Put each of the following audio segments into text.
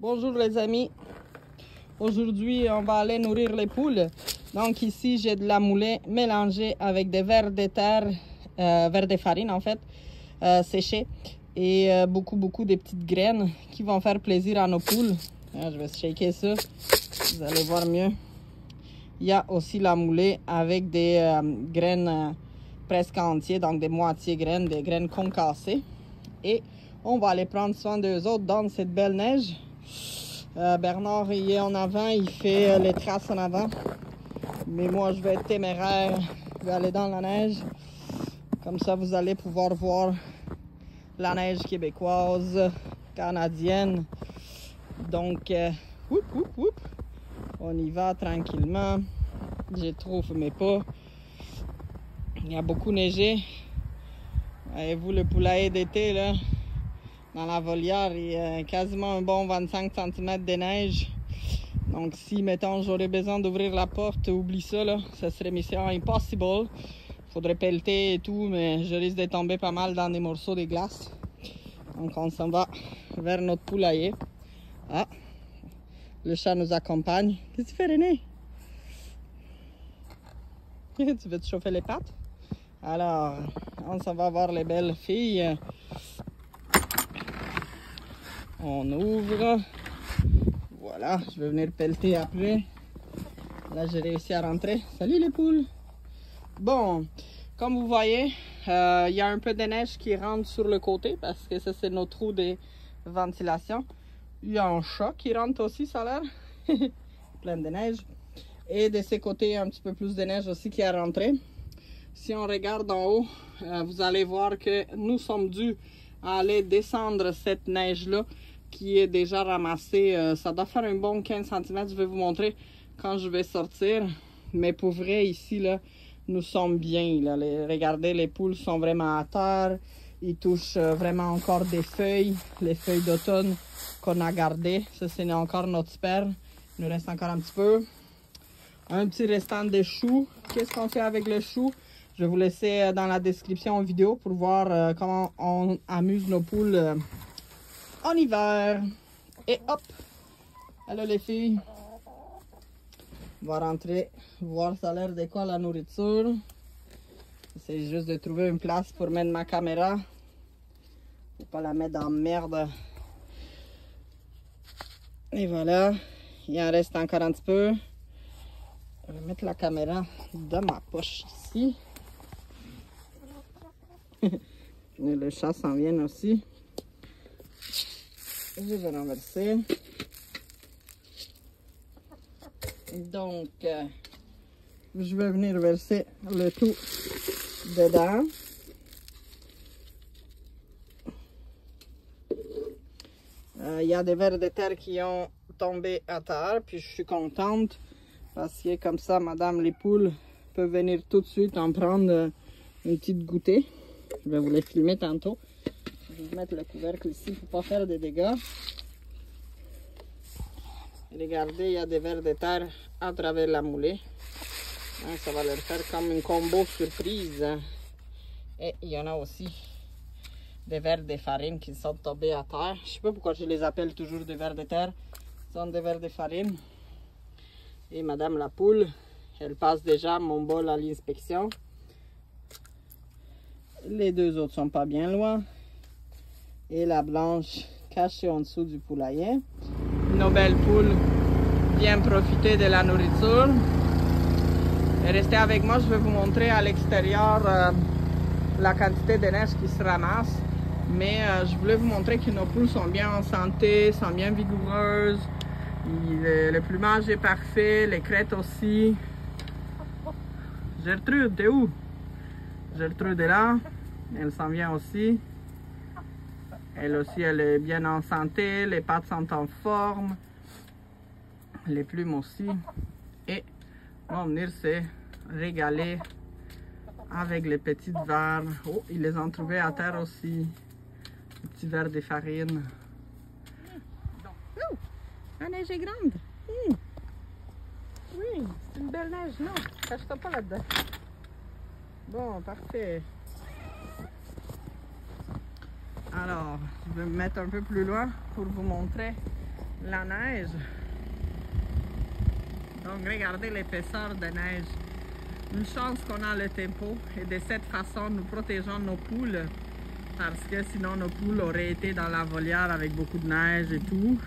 Bonjour les amis, aujourd'hui on va aller nourrir les poules. Donc ici j'ai de la moulée mélangée avec des vers de terre, vers de farine en fait, séchés, et beaucoup de petites graines qui vont faire plaisir à nos poules. Je vais shaker ça, vous allez voir mieux. Il y a aussi la moulée avec des graines presque entières, donc des moitiés graines, des graines concassées. Et on va aller prendre soin d'eux autres dans cette belle neige. Bernard il est en avant, il fait les traces en avant. Mais moi je vais être téméraire, je vais aller dans la neige. Comme ça vous allez pouvoir voir la neige québécoise, canadienne. Donc, on y va tranquillement. J'ai trop fumé pas. Il y a beaucoup neigé. Voyez-vous le poulailler d'été là? Dans la volière, il y a quasiment un bon 25 cm de neige. Donc si, mettons, j'aurais besoin d'ouvrir la porte, oublie ça, là. Ça serait mission impossible. Faudrait pelleter et tout, mais je risque de tomber pas mal dans des morceaux de glace. Donc on s'en va vers notre poulailler. Ah, le chat nous accompagne. Qu'est-ce que tu fais, René? Tu veux te chauffer les pattes? Alors, on s'en va voir les belles filles. On ouvre. Voilà, je vais venir pelleter après. Là, j'ai réussi à rentrer. Salut les poules! Bon, comme vous voyez, il y a un peu de neige qui rentre sur le côté parce que ça, c'est notre trou de ventilation. Il y a un chat qui rentre aussi, ça a l'air. Plein de neige. Et de ces côtés, un petit peu plus de neige aussi qui est rentré. Si on regarde en haut, vous allez voir que nous sommes dus à aller descendre cette neige-là qui est déjà ramassée. Ça doit faire un bon 15 cm. Je vais vous montrer quand je vais sortir. Mais pour vrai, ici, là, nous sommes bien. Là. Regardez, les poules sont vraiment à terre. Ils touchent vraiment encore des feuilles. Les feuilles d'automne qu'on a gardées. Ça, c'est encore notre sperme. Il nous reste encore un petit peu. Un petit restant de choux. Qu'est-ce qu'on fait avec le chou? Je vais vous laisser dans la description vidéo pour voir comment on amuse nos poules en hiver. Et hop! Allô les filles! On va rentrer, voir ça a l'air de quoi la nourriture. C'est juste de trouver une place pour mettre ma caméra. Faut pas la mettre dans merde. Et voilà. Il en reste encore un petit peu. Je vais mettre la caméra dans ma poche ici. Et le chat s'en vient aussi. Je vais renverser. Donc, je vais venir verser le tout dedans. Il y a des vers de terre qui ont tombé à terre, puis je suis contente parce que comme ça, madame les poules peuvent venir tout de suite en prendre une petite goûtée. Je vais vous les filmer tantôt. Je vais mettre le couvercle ici pour pas faire de dégâts. Regardez, il y a des vers de terre à travers la moulée. Ça va leur faire comme une combo surprise. Et il y en a aussi des vers de farine qui sont tombés à terre. Je ne sais pas pourquoi je les appelle toujours des vers de terre. Ce sont des vers de farine. Et madame la poule, elle passe déjà mon bol à l'inspection. Les deux autres sont pas bien loin. Et la blanche cachée en dessous du poulailler. Nos belles poules viennent profiter de la nourriture. Et restez avec moi, je vais vous montrer à l'extérieur la quantité de neige qui se ramasse. Mais je voulais vous montrer que nos poules sont bien en santé, sont bien vigoureuses. Le plumage est parfait, les crêtes aussi. Gertrude, t'es où? Gertrude est là, elle s'en vient aussi. Elle aussi, elle est bien en santé, les pattes sont en forme, les plumes aussi. Et on va venir se régaler avec les petites vers. Oh, ils les ont trouvés à terre aussi, les petits vers de farine. Oh, la neige est grande. Oui, c'est une belle neige, non? Cache-toi pas là-dedans. Bon, parfait. Alors, je vais me mettre un peu plus loin pour vous montrer la neige. Donc regardez l'épaisseur de neige. Une chance qu'on a le tempo et de cette façon nous protégeons nos poules parce que sinon nos poules auraient été dans la volière avec beaucoup de neige et tout.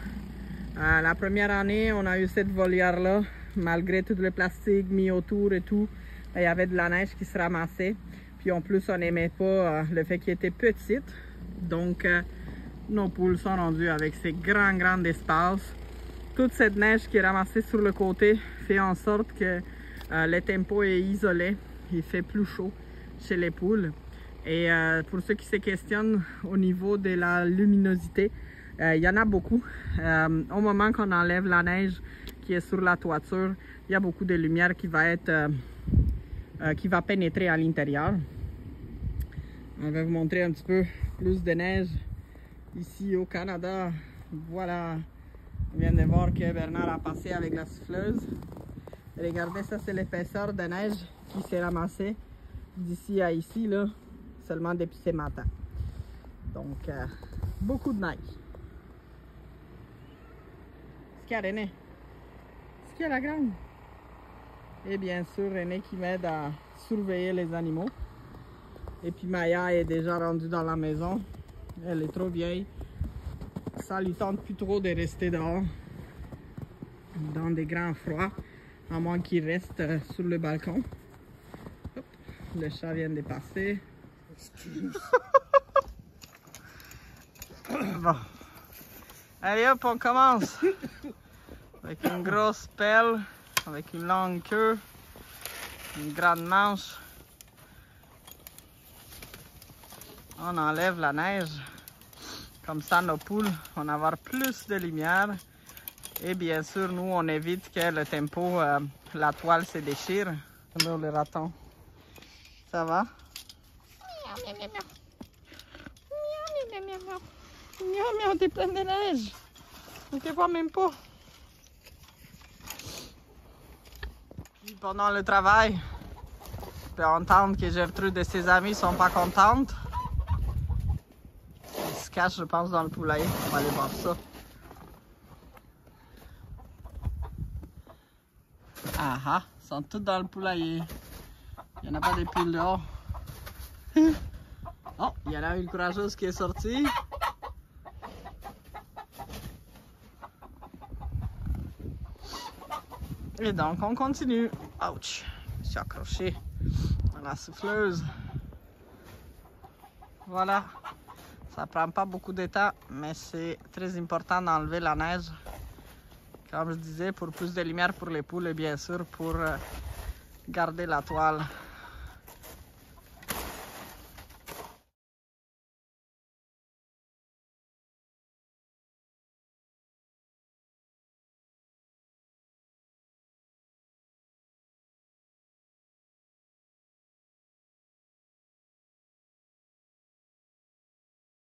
La première année on a eu cette volière là, malgré tout le plastique mis autour et tout, il y avait de la neige qui se ramassait. Puis en plus on n'aimait pas le fait qu'il était petite, donc nos poules sont rendues avec ces grands espaces. Toute cette neige qui est ramassée sur le côté fait en sorte que le tempo est isolé, il fait plus chaud chez les poules. Et pour ceux qui se questionnent au niveau de la luminosité, il y en a beaucoup. Au moment qu'on enlève la neige qui est sur la toiture, il y a beaucoup de lumière qui va pénétrer à l'intérieur. On va vous montrer un petit peu plus de neige ici au Canada. Voilà, on vient de voir que Bernard a passé avec la souffleuse. Regardez, ça c'est l'épaisseur de neige qui s'est ramassée d'ici à ici, là, seulement depuis ce matin. Donc, beaucoup de neige. Est-ce qu'il y a René? Est-ce qu'il y a la grande? Et bien sûr, René qui m'aide à surveiller les animaux. Et puis Maya est déjà rendue dans la maison. Elle est trop vieille. Ça lui tente plus trop de rester dehors dans des grands froids, à moins qu'il reste sur le balcon. Hop, le chat vient de passer. Bon. Allez hop, on commence. Avec une grosse pelle, avec une longue queue, une grande manche. On enlève la neige. Comme ça, nos poules vont avoir plus de lumière. Et bien sûr, nous, on évite que le tempo, la toile se déchire. Alors, le raton, ça va? Miaou, miaou, miaou. Miaou, miaou, miaou, miaou. Miaou, miaou, t'es pleine de neige. On te voit même pas. Puis pendant le travail, je peux entendre que Gertrude et ses amis sont pas contentes. Ils se cachent, je pense, dans le poulailler. On va aller voir ça. Ah ah, ils sont tous dans le poulailler. Il n'y en a pas des piles dehors. Oh, il y en a une courageuse qui est sortie. Et donc, on continue. Ouch, je suis accroché à la souffleuse. Voilà. Ça prend pas beaucoup de temps, mais c'est très important d'enlever la neige. Comme je disais, pour plus de lumière pour les poules et bien sûr pour garder la toile